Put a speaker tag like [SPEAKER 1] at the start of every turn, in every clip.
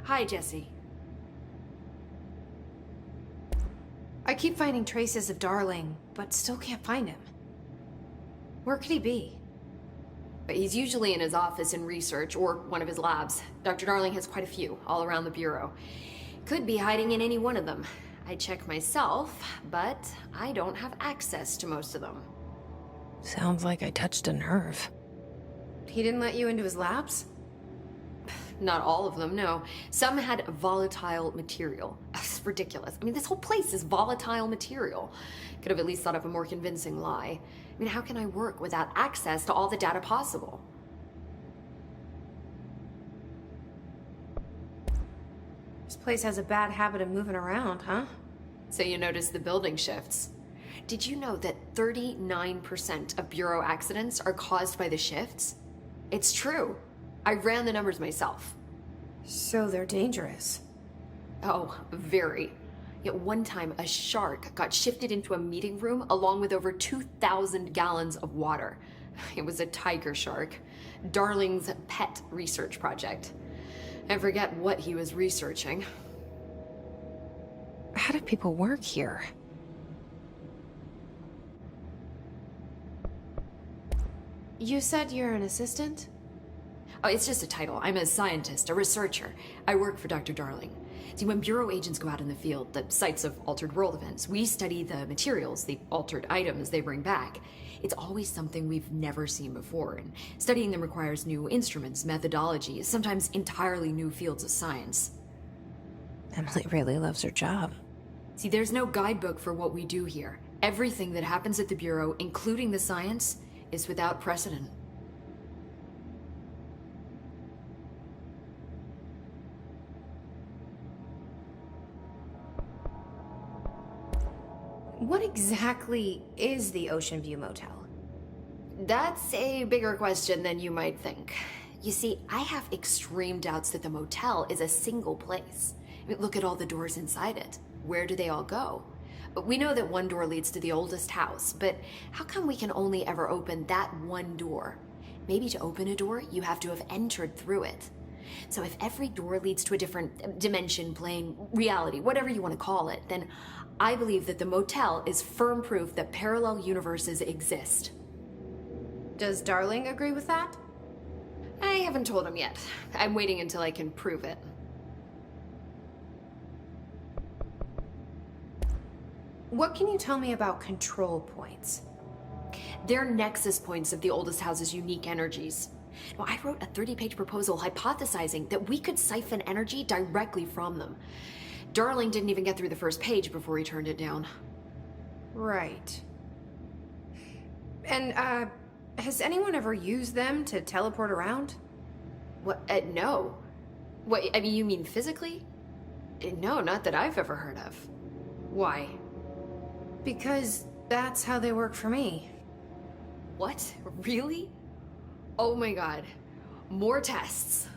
[SPEAKER 1] Hi, Jesse.
[SPEAKER 2] I keep finding traces of Darling, but still can't find him. Where could he be?
[SPEAKER 1] But he's usually in his office in research or one of his labs. Dr. Darling has quite a few, all around the Bureau. Could be hiding in any one of them. I check myself, but I don't have access to most of them.
[SPEAKER 3] Sounds like I touched a nerve.
[SPEAKER 2] He didn't let you into his labs?
[SPEAKER 1] Not all of them, no. Some had volatile material. It's ridiculous. I mean, this whole place is volatile material. Could have at least thought of a more convincing lie. I mean, how can I work without access to all the data possible?
[SPEAKER 2] This place has a bad habit of moving around, huh?
[SPEAKER 1] So you notice the building shifts. Did you know that 39% of Bureau accidents are caused by the shifts? It's true. I ran the numbers myself.
[SPEAKER 2] So they're dangerous.
[SPEAKER 1] Oh, very. Yet one time, a shark got shifted into a meeting room along with over 2,000 gallons of water. It was a tiger shark. Darling's pet research project. I forget what he was researching.
[SPEAKER 3] How do people work here?
[SPEAKER 2] You said you're an assistant?
[SPEAKER 1] Oh, it's just a title. I'm a scientist, a researcher. I work for Dr. Darling. See, when Bureau agents go out in the field, the sites of altered world events, we study the materials, the altered items they bring back. It's always something we've never seen before, and studying them requires new instruments, methodologies, sometimes entirely new fields of science.
[SPEAKER 3] Emily really loves her job.
[SPEAKER 1] See, there's no guidebook for what we do here. Everything that happens at the Bureau, including the science, is without precedent.
[SPEAKER 2] What exactly is the Ocean View Motel?
[SPEAKER 1] That's a bigger question than you might think. You see, I have extreme doubts that the motel is a single place. I mean, look at all the doors inside it. Where do they all go? We know that one door leads to the oldest house, but how come we can only ever open that one door? Maybe to open a door, you have to have entered through it. So if every door leads to a different dimension, plane, reality, whatever you want to call it, then I believe that the motel is firm proof that parallel universes exist.
[SPEAKER 2] Does Darling agree with that?
[SPEAKER 1] I haven't told him yet. I'm waiting until I can prove it.
[SPEAKER 2] What can you tell me about control points?
[SPEAKER 1] They're nexus points of the oldest house's unique energies. Now, I wrote a 30-page proposal hypothesizing that we could siphon energy directly from them. Darling didn't even get through the first page before he turned it down.
[SPEAKER 2] Right. And, has anyone ever used them to teleport around?
[SPEAKER 1] What? No. What, I mean, you mean physically? No, not that I've ever heard of. Why?
[SPEAKER 2] Because that's how they work for me.
[SPEAKER 1] What? Really? Oh my god. More tests.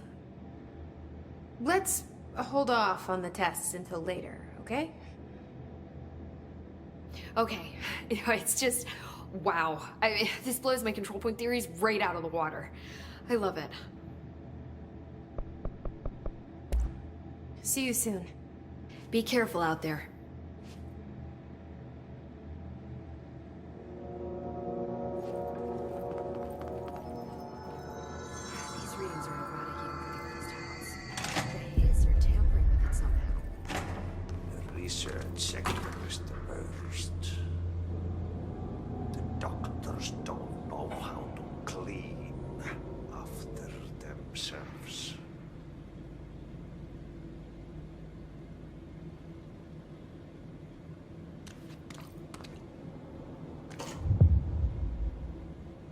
[SPEAKER 2] Let's hold off on the tests until later, okay?
[SPEAKER 1] Okay. It's just, wow. This blows my control point theories right out of the water. I love it.
[SPEAKER 2] See you soon.
[SPEAKER 1] Be careful out there. These readings are erratic even for the oldest house. The his are tampering with it somehow.
[SPEAKER 4] The research sector is the worst. The doctors don't know how to clean after themselves.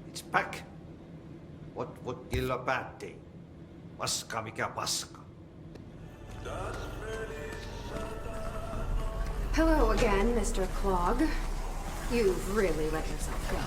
[SPEAKER 4] It's back. What Gilla päätti? Paska mikä paska.
[SPEAKER 2] Hello again, Mr. Clog. You've really let yourself go.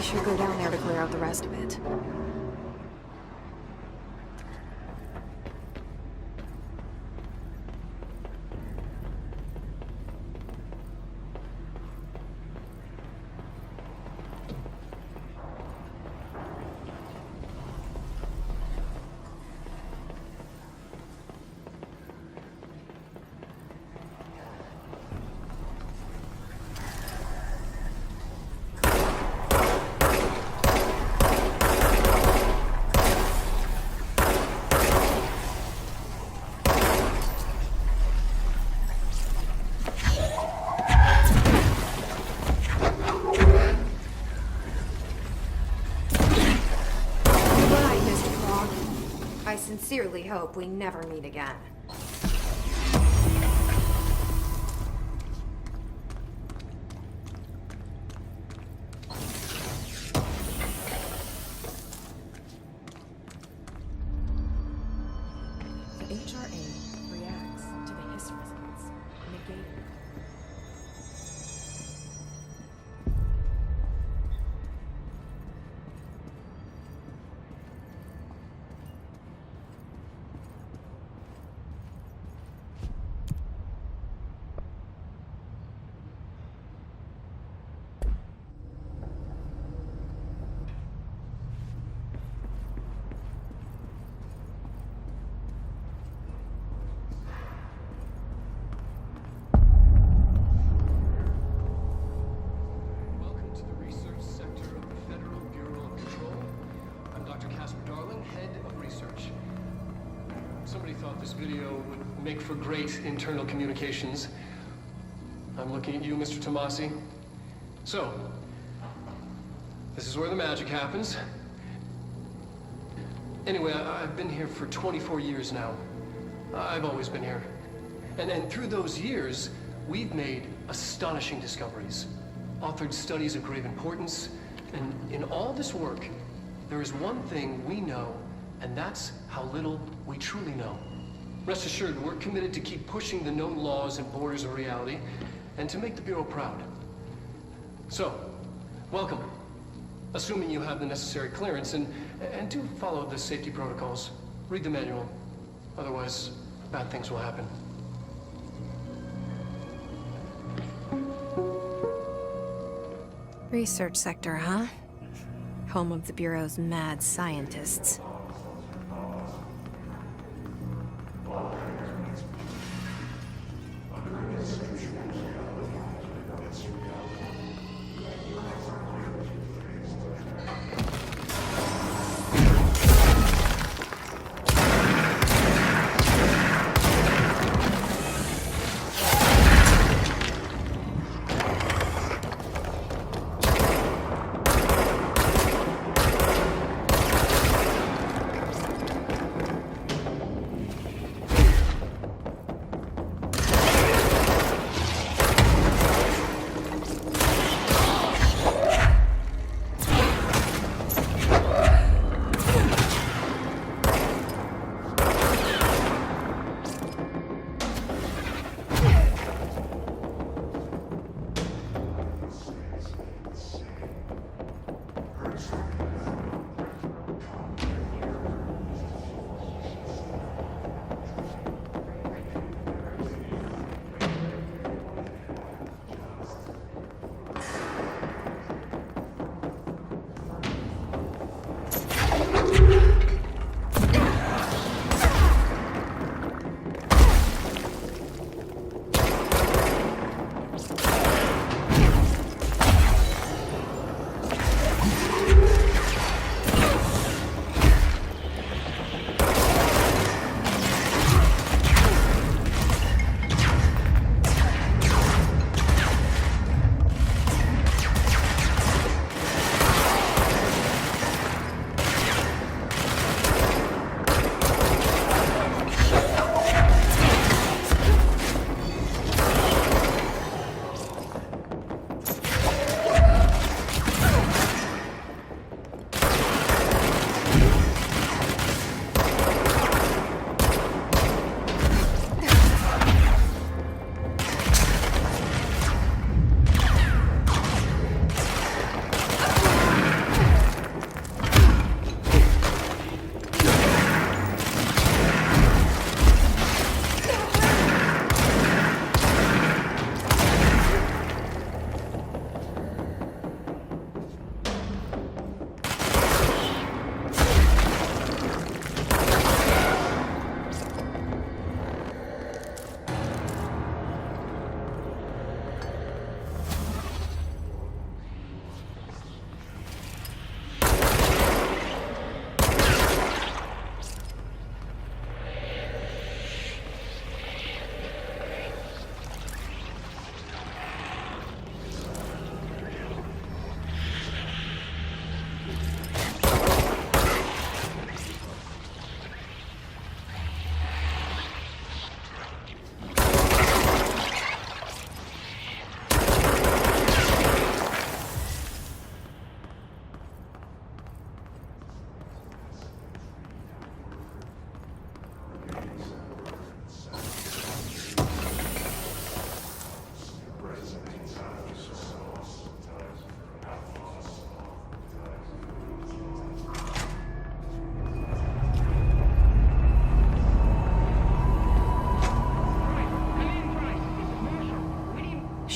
[SPEAKER 2] should go down there to clear out the rest of it. I sincerely hope we never meet again.
[SPEAKER 5] The HRA reacts to the Hiss resonance, negating.
[SPEAKER 6] Welcome to the research sector of the Federal Bureau of Control. I'm Dr. Casper Darling, head of research. Somebody thought this video would make for great internal communications. I'm looking at you, Mr. Tomasi. So, this is where the magic happens. Anyway, I've been here for 24 years now. I've always been here. And through those years, we've made astonishing discoveries, authored studies of grave importance, and in all this work, there is one thing we know, and that's how little we truly know. Rest assured, we're committed to keep pushing the known laws and borders of reality, and to make the Bureau proud. So, welcome. Assuming you have the necessary clearance, and do follow the safety protocols. Read the manual. Otherwise, bad things will happen.
[SPEAKER 2] Research sector, huh? Home of the Bureau's mad scientists.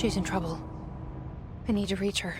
[SPEAKER 2] She's in trouble. I need to reach her.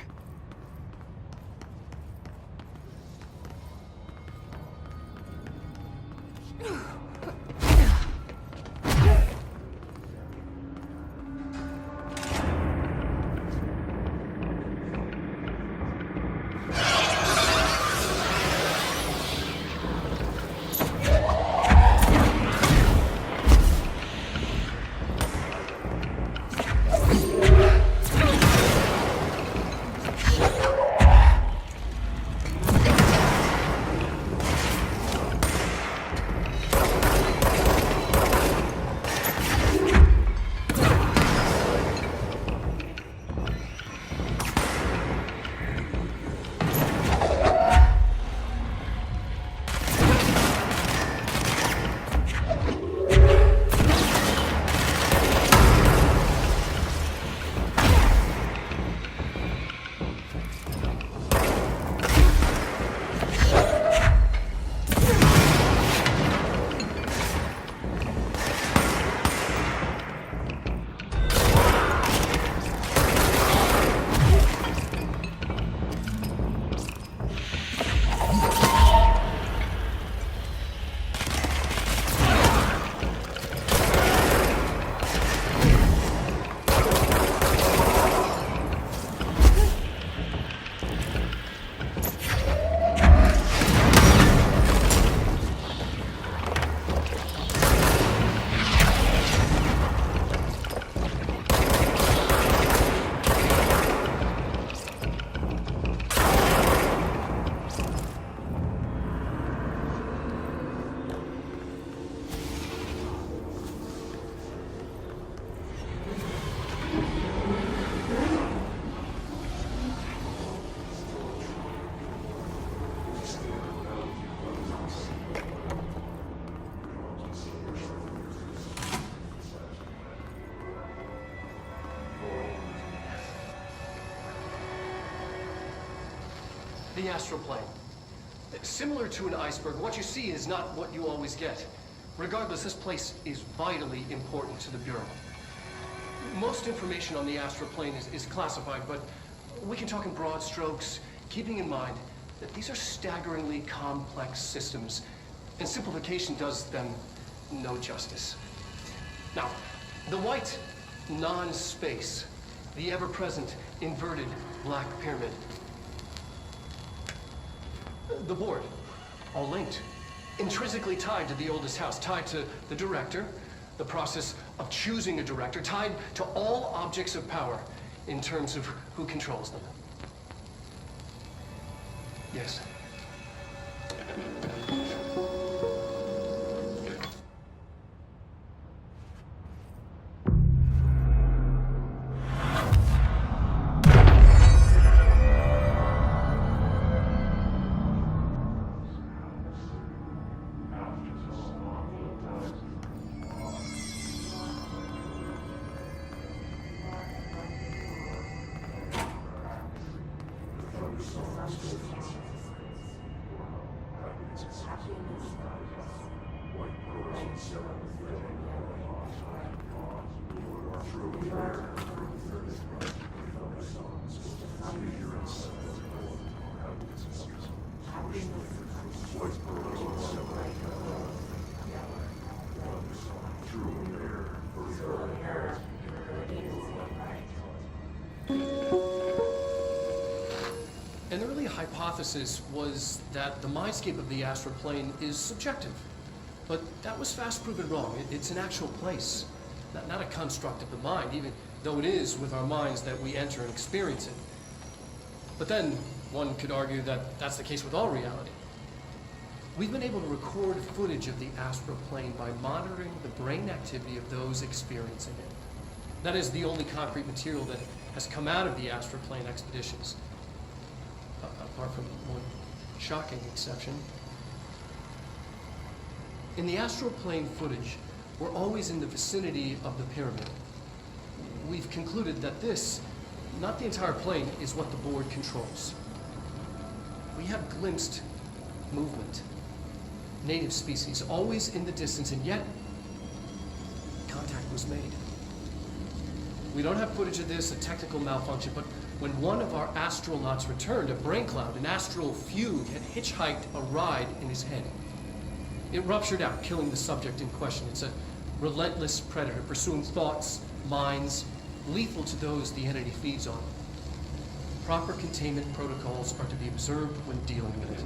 [SPEAKER 6] The astral plane. Similar to an iceberg, what you see is not what you always get. Regardless, this place is vitally important to the Bureau. Most information on the astral plane is classified, but we can talk in broad strokes, keeping in mind that these are staggeringly complex systems, and simplification does them no justice. Now, the white non-space, the ever-present inverted black pyramid. The board, all linked, intrinsically tied to the oldest house, tied to the director, the process of choosing a director, tied to all objects of power in terms of who controls them. Yes. An early hypothesis was that the mindscape of the astral plane is subjective. But that was fast proven wrong. It's an actual place, not a construct of the mind, even though it is with our minds that we enter and experience it. But then, one could argue that that's the case with all reality. We've been able to record footage of the astral plane by monitoring the brain activity of those experiencing it. That is the only concrete material that has come out of the astral plane expeditions. Apart from one shocking exception. In the astral plane footage, we're always in the vicinity of the pyramid. We've concluded that this, not the entire plane, is what the board controls. We have glimpsed movement, native species, always in the distance, and yet contact was made. We don't have footage of this, a technical malfunction, but when one of our astronauts returned, a brain cloud, an astral fugue, had hitchhiked a ride in his head. It ruptured out, killing the subject in question. It's a relentless predator, pursuing thoughts, minds, lethal to those the entity feeds on. Proper containment protocols are to be observed when dealing with it.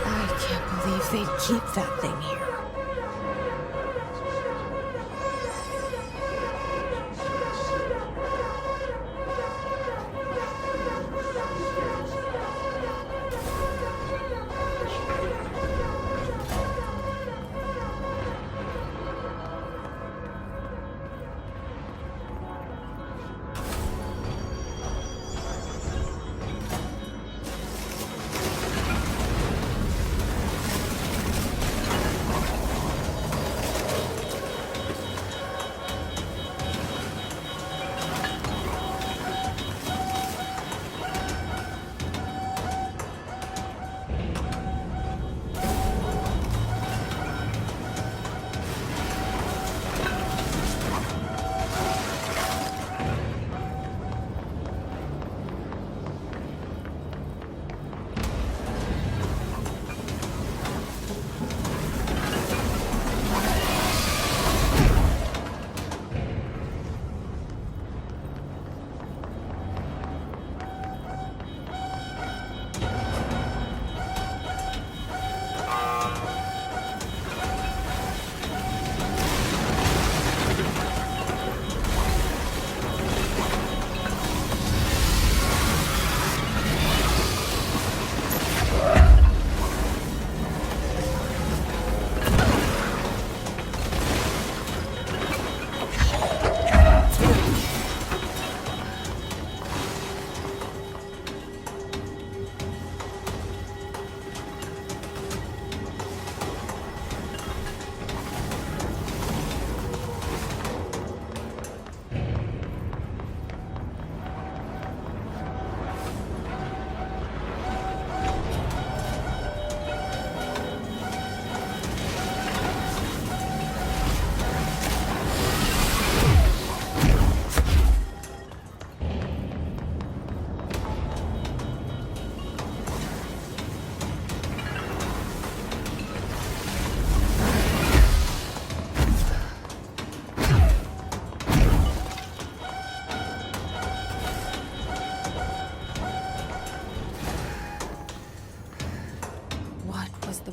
[SPEAKER 3] I can't believe they'd keep that thing here.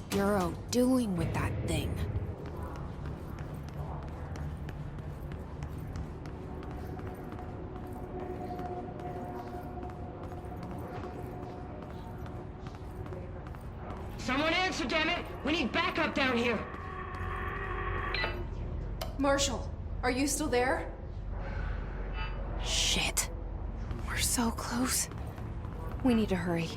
[SPEAKER 3] Bureau doing with that thing?
[SPEAKER 7] Someone answer, damn it! We need backup down here!
[SPEAKER 2] Marshall, are you still there?
[SPEAKER 3] Shit. We're so close. We need to hurry.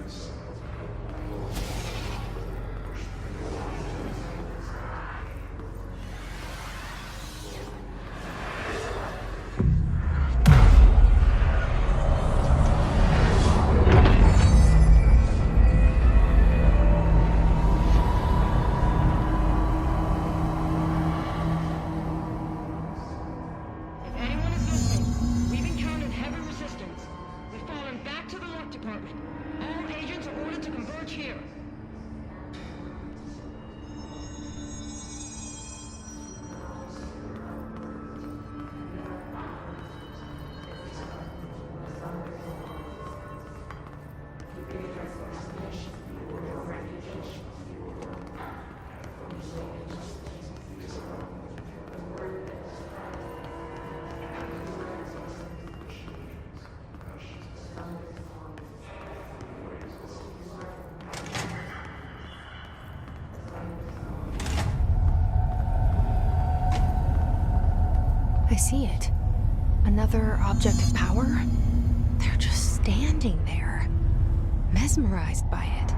[SPEAKER 7] If anyone is listening, we've encountered heavy resistance. We've fallen back to the lock department. All agents are ordered to converge here.
[SPEAKER 2] I see it. Another object of power? They're just standing there, mesmerized by it.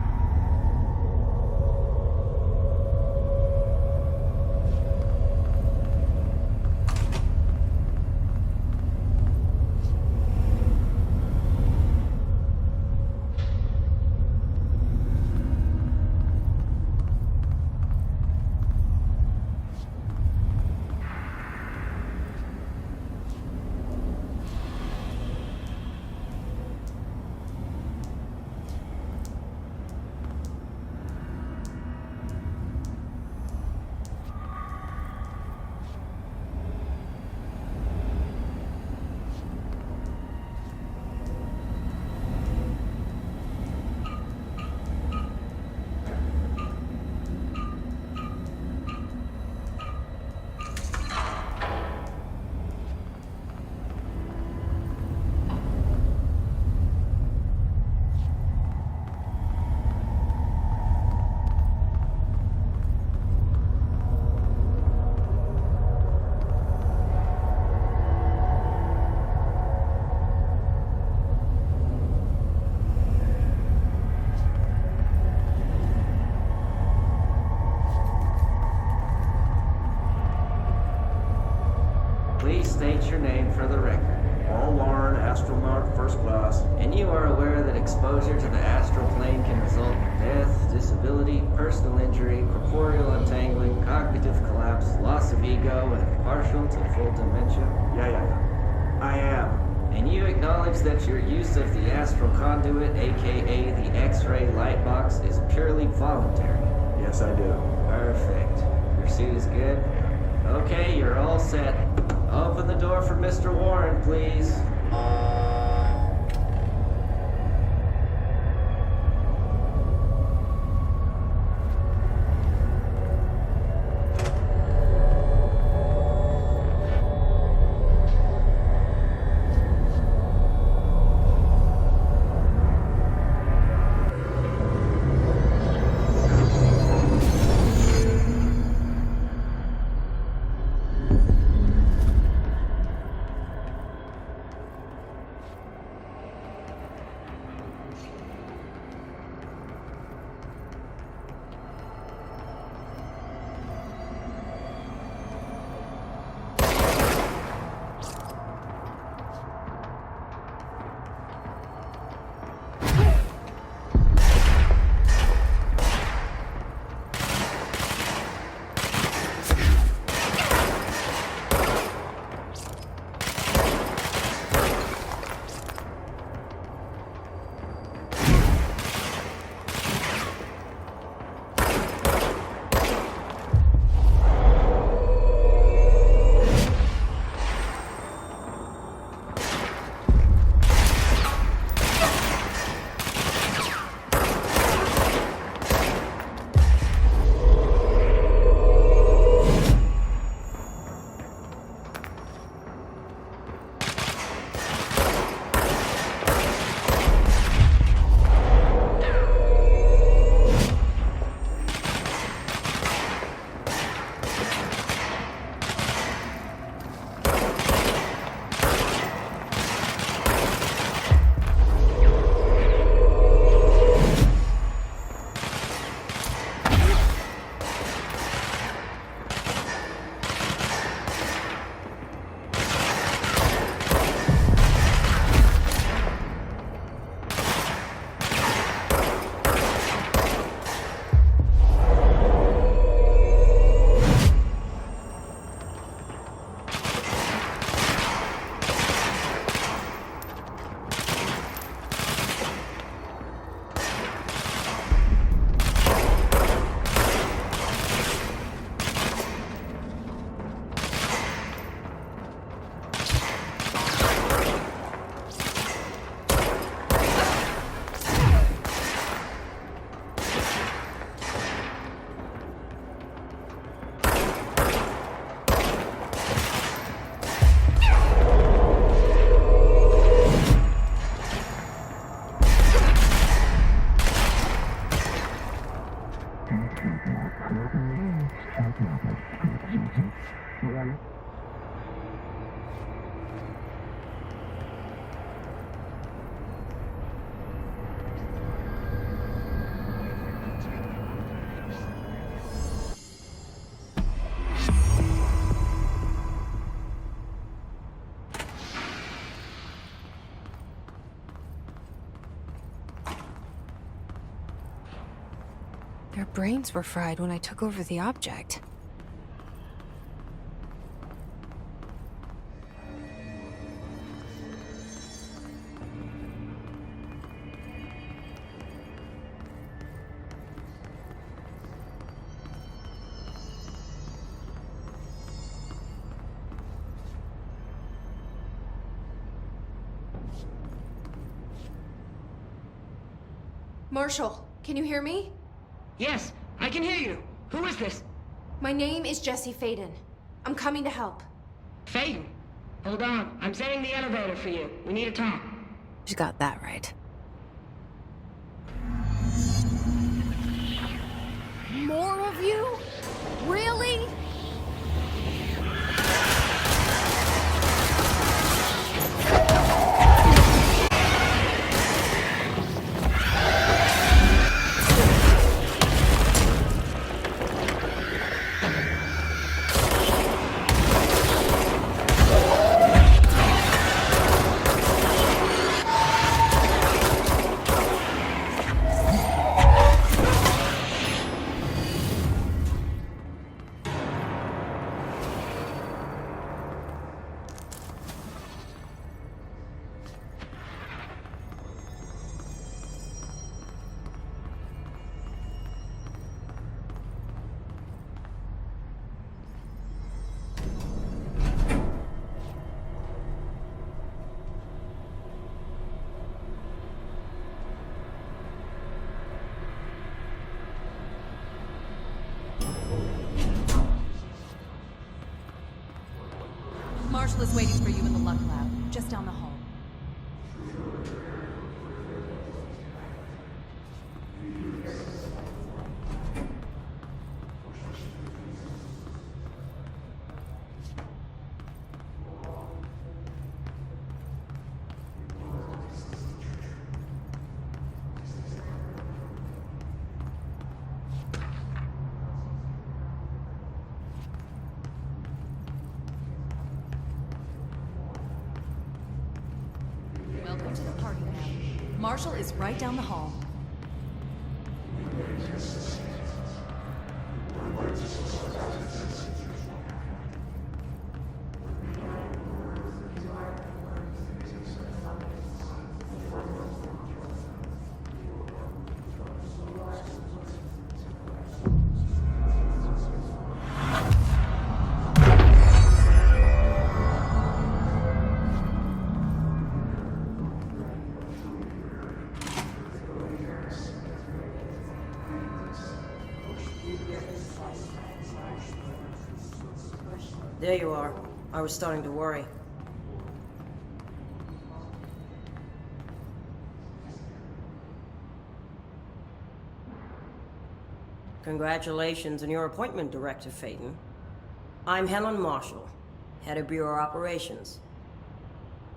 [SPEAKER 8] Please state your name for the record.
[SPEAKER 4] Paul Warren, astronaut, first class.
[SPEAKER 8] And you are aware that exposure to the astral plane can result in death, disability, personal injury, corporeal untangling, cognitive collapse, loss of ego, and partial to full dementia?
[SPEAKER 4] Yeah. I am.
[SPEAKER 8] And you acknowledge that your use of the astral conduit, aka the X-ray light box, is purely voluntary?
[SPEAKER 4] Yes, I do.
[SPEAKER 8] Perfect. Your suit is good? Okay, you're all set. Open the door for Mr. Warren, please.
[SPEAKER 2] Their brains were fried when I took over the object.
[SPEAKER 3] Marshall, can you hear me?
[SPEAKER 7] Yes, I can hear you. Who is this?
[SPEAKER 3] My name is Jesse Faden. I'm coming to help.
[SPEAKER 7] Faden. Hold on. I'm setting the elevator for you. We need to talk.
[SPEAKER 2] She got that right.
[SPEAKER 3] More of you? Really?
[SPEAKER 5] Marshall is waiting for you in the luck lab, just down the hall. Welcome to the party, ma'am. Marshall is right down the hall.
[SPEAKER 9] There you are. I was starting to worry. Congratulations on your appointment, Director Phaeton. I'm Helen Marshall, head of Bureau Operations.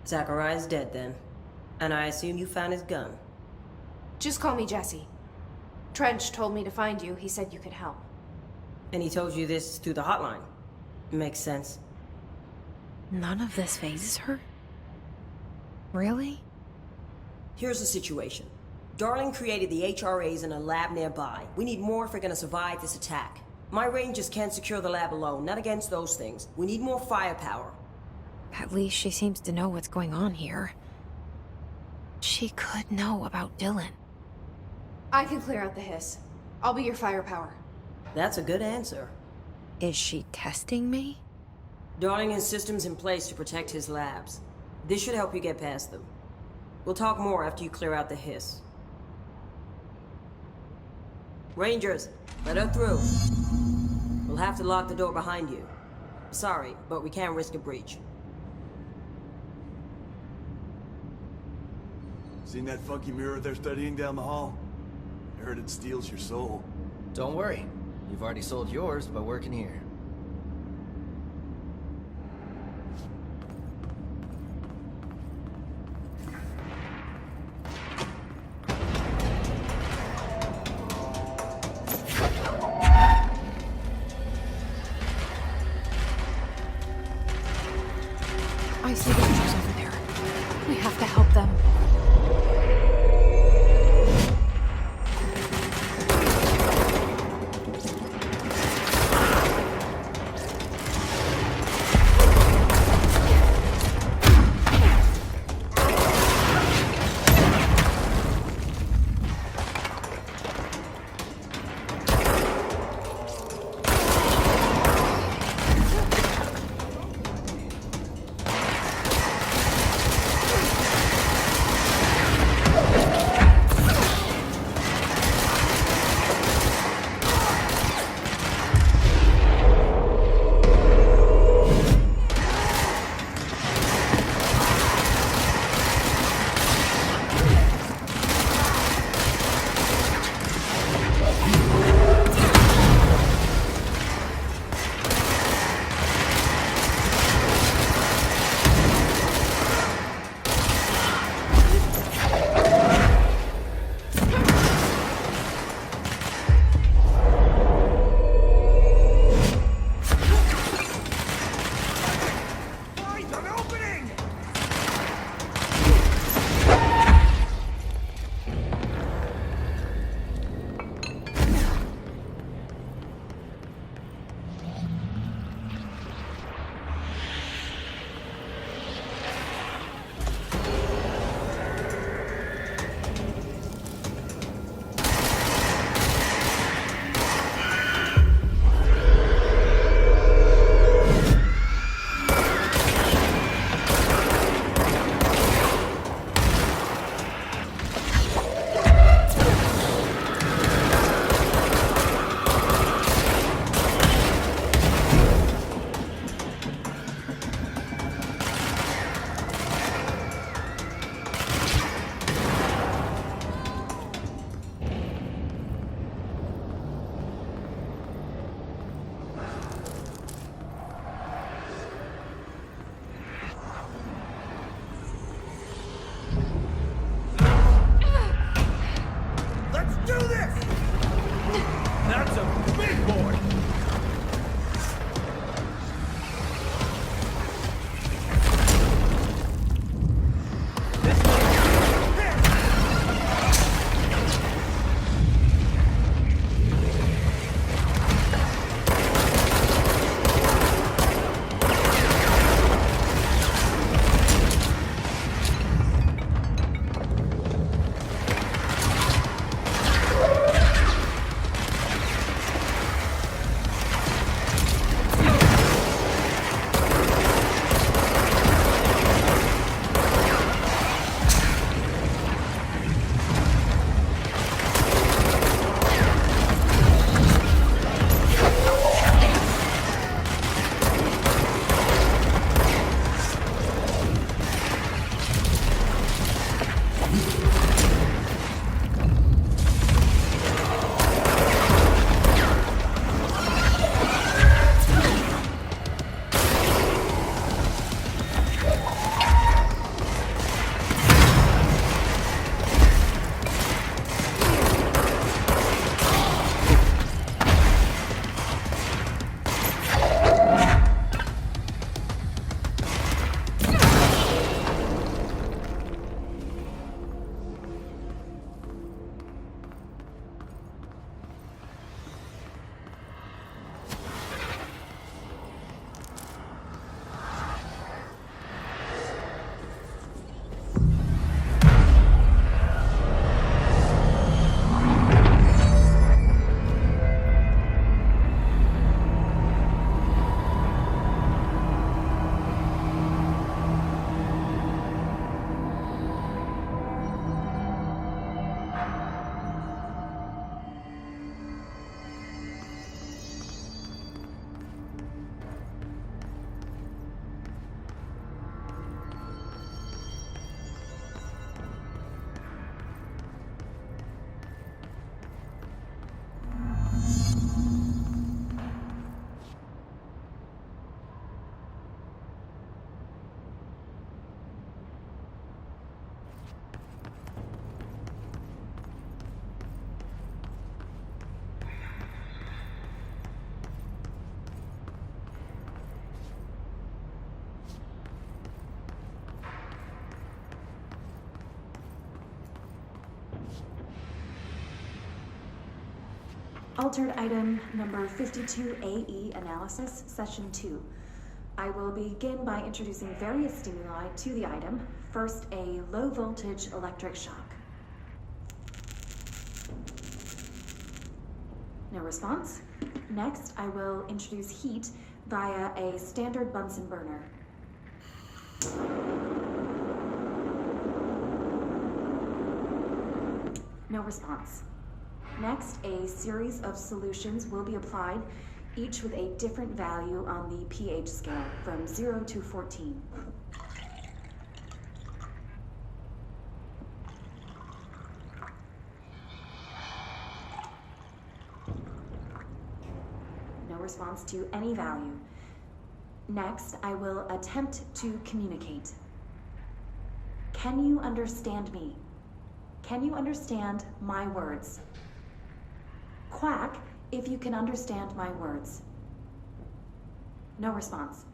[SPEAKER 9] Zachariah's dead then, and I assume you found his gun.
[SPEAKER 3] Just call me Jesse. Trench told me to find you. He said you could help.
[SPEAKER 9] And he told you this through the hotline. Makes sense.
[SPEAKER 2] None of this phases her? Really?
[SPEAKER 9] Here's the situation. Darling created the HRAs in a lab nearby. We need more if we're gonna survive this attack. My rangers can't secure the lab alone, not against those things. We need more firepower.
[SPEAKER 2] At least she seems to know what's going on here. She could know about Dylan.
[SPEAKER 3] I can clear out the hiss. I'll be your firepower.
[SPEAKER 9] That's a good answer.
[SPEAKER 2] Is she testing me?
[SPEAKER 9] Darling has systems in place to protect his labs. This should help you get past them. We'll talk more after you clear out the hiss. Rangers, let her through. We'll have to lock the door behind you. Sorry, but we can't risk a breach.
[SPEAKER 10] Seen that funky mirror they're studying down the hall? I heard it steals your soul. Don't worry. You've already sold yours by working here.
[SPEAKER 2] I see the Rangers over there. We have to help them.
[SPEAKER 11] Altered item number 52AE analysis, session 2. I will begin by introducing various stimuli to the item. First, a low voltage electric shock. No response. Next, I will introduce heat via a standard Bunsen burner. No response. Next, a series of solutions will be applied, each with a different value on the pH scale from 0 to 14. No response to any value. Next, I will attempt to communicate. Can you understand me? Can you understand my words? Quack if you can understand my words. No response.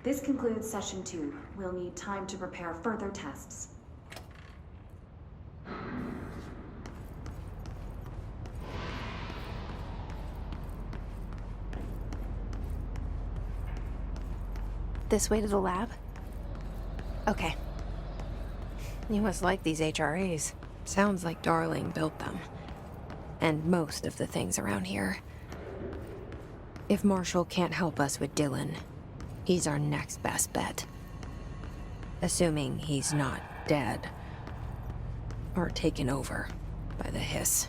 [SPEAKER 11] This concludes session 2. We'll need time to prepare further tests.
[SPEAKER 2] This way to the lab? Okay. You must like these HRAs. Sounds like Darling built them. And most of the things around here. If Marshall can't help us with Dylan, he's our next best bet. Assuming he's not dead. Or taken over by the hiss.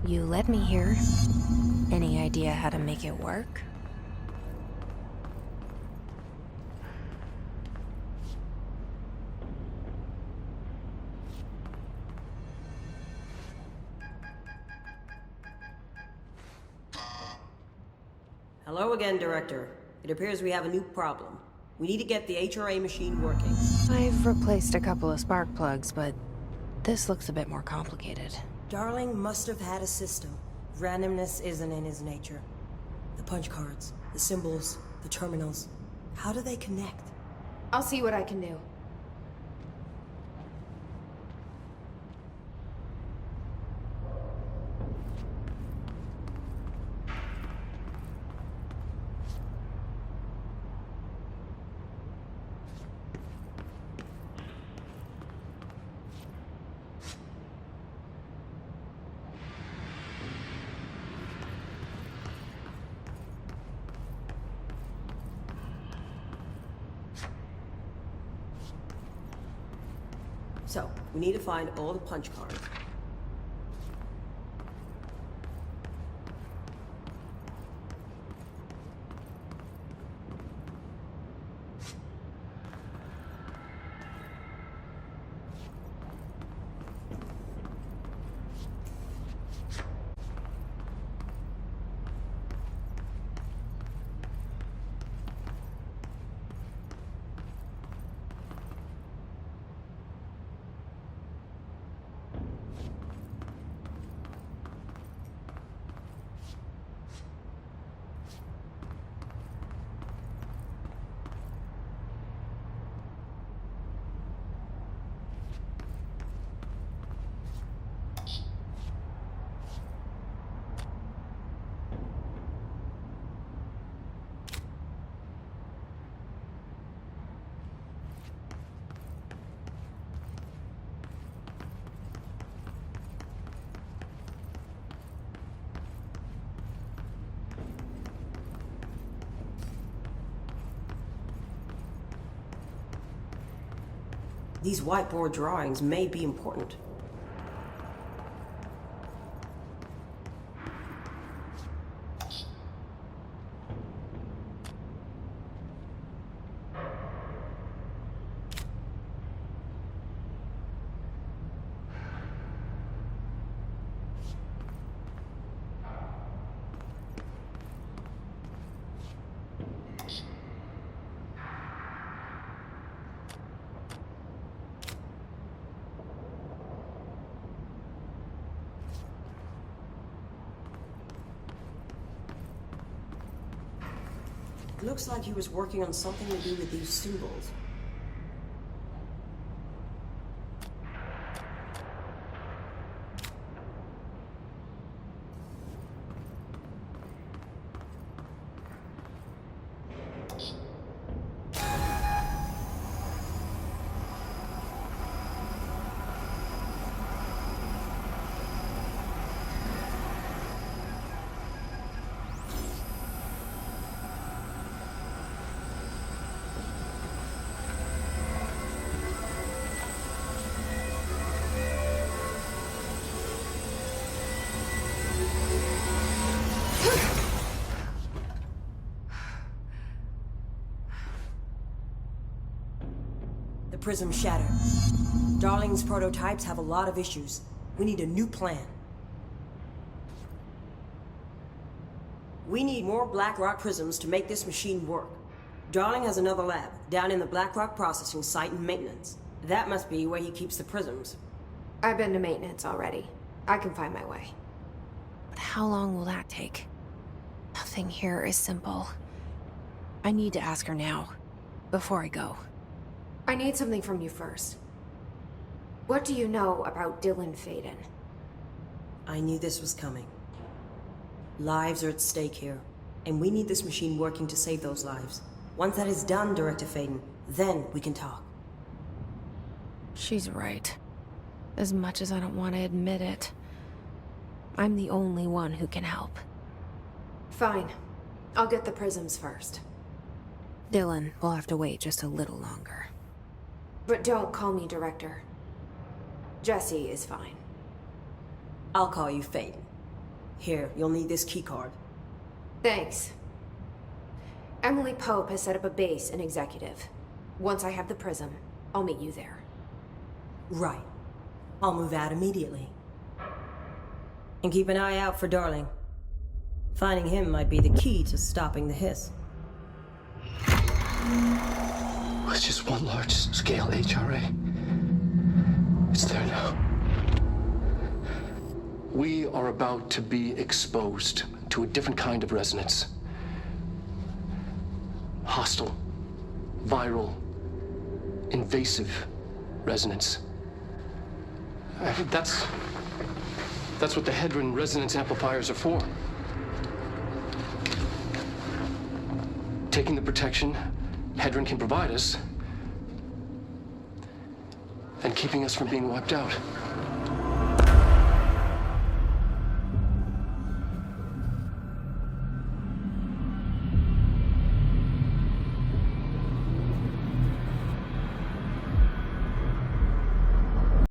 [SPEAKER 2] You led me here. Any idea how to make it work?
[SPEAKER 9] Hello again, Director. It appears we have a new problem. We need to get the HRA machine working.
[SPEAKER 2] I've replaced a couple of spark plugs, but this looks a bit more complicated.
[SPEAKER 9] Darling must have had a system. Randomness isn't in his nature. The punch cards, the symbols, the terminals. How do they connect?
[SPEAKER 3] I'll see what I can do.
[SPEAKER 9] So, we need to find all the punch cards. These whiteboard drawings may be important. Looks like he was working on something to do with these symbols. The prism shattered. Darling's prototypes have a lot of issues. We need a new plan. We need more Blackrock prisms to make this machine work. Darling has another lab, down in the Blackrock processing site and maintenance. That must be where he keeps the prisms.
[SPEAKER 3] I've been to maintenance already. I can find my way.
[SPEAKER 2] But how long will that take? Nothing here is simple. I need to ask her now, before I go.
[SPEAKER 3] I need something from you first. What do you know about Dylan Faden?
[SPEAKER 9] I knew this was coming. Lives are at stake here, and we need this machine working to save those lives. Once that is done, Director Faden, then we can talk.
[SPEAKER 2] She's right. As much as I don't want to admit it, I'm the only one who can help.
[SPEAKER 3] Fine. I'll get the prisms first.
[SPEAKER 2] Dylan will have to wait just a little longer.
[SPEAKER 3] But don't call me Director. Jesse is fine.
[SPEAKER 9] I'll call you Faden. Here, you'll need this keycard.
[SPEAKER 3] Thanks. Emily Pope has set up a base in Executive. Once I have the prism, I'll meet you there.
[SPEAKER 9] Right. I'll move out immediately. And keep an eye out for Darling. Finding him might be the key to stopping the hiss.
[SPEAKER 6] It's just one large-scale HRA. It's there now. We are about to be exposed to a different kind of resonance. Hostile, viral, invasive resonance. I think that's what the Hedron resonance amplifiers are for. Taking the protection Hedron can provide us and keeping us from being wiped out.